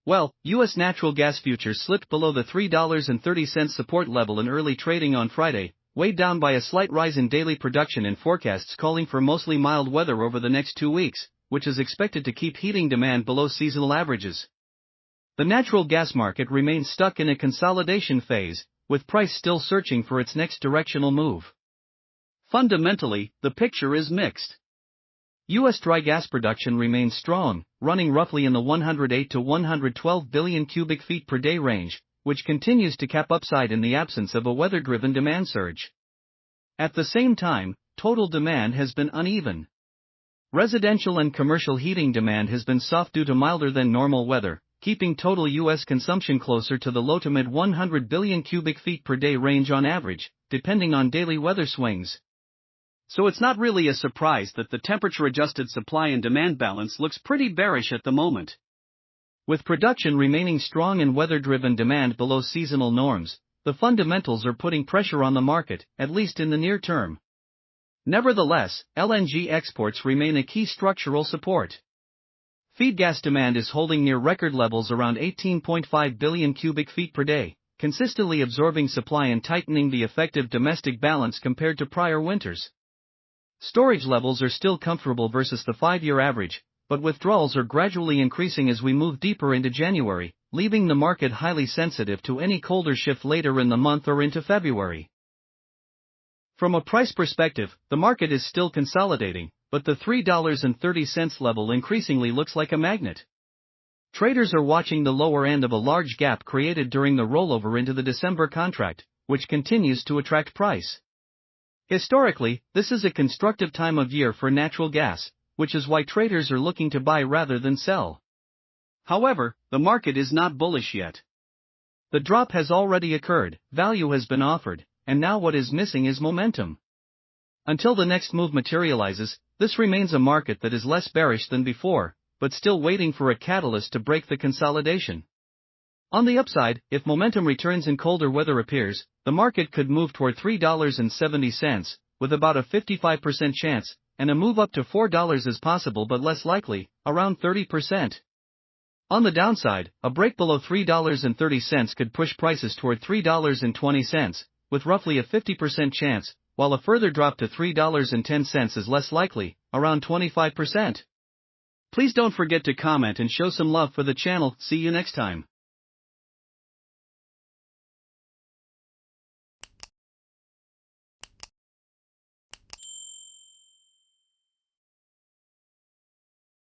Well, U.S. natural gas futures slipped below the $3.30 support level in early trading on Friday, weighed down by a slight rise in daily production and forecasts calling for mostly mild weather over the next 2 weeks, which is expected to keep heating demand below seasonal averages. The natural gas market remains stuck in a consolidation phase, with price still searching for its next directional move. Fundamentally, the picture is mixed. U.S. dry gas production remains strong, running roughly in the 108 to 112 billion cubic feet per day range, which continues to cap upside in the absence of a weather-driven demand surge. At the same time, total demand has been uneven. Residential and commercial heating demand has been soft due to milder than normal weather, keeping total U.S. consumption closer to the low to mid 100 billion cubic feet per day range on average, depending on daily weather swings. So it's not really a surprise that the temperature-adjusted supply and demand balance looks pretty bearish at the moment. With production remaining strong and weather-driven demand below seasonal norms, the fundamentals are putting pressure on the market, at least in the near term. Nevertheless, LNG exports remain a key structural support. Feed gas demand is holding near record levels around 18.5 billion cubic feet per day, consistently absorbing supply and tightening the effective domestic balance compared to prior winters. Storage levels are still comfortable versus the 5-year average, but withdrawals are gradually increasing as we move deeper into January, leaving the market highly sensitive to any colder shift later in the month or into February. From a price perspective, the market is still consolidating, but the $3.30 level increasingly looks like a magnet. Traders are watching the lower end of a large gap created during the rollover into the December contract, which continues to attract price. Historically, this is a constructive time of year for natural gas, which is why traders are looking to buy rather than sell. However, the market is not bullish yet. The drop has already occurred, value has been offered, and now what is missing is momentum. Until the next move materializes, this remains a market that is less bearish than before, but still waiting for a catalyst to break the consolidation. On the upside, if momentum returns and colder weather appears, the market could move toward $3.70, with about a 55% chance, and a move up to $4 is possible but less likely, around 30%. On the downside, a break below $3.30 could push prices toward $3.20, with roughly a 50% chance, while a further drop to $3.10 is less likely, around 25%. Please don't forget to comment and show some love for the channel. See you next time.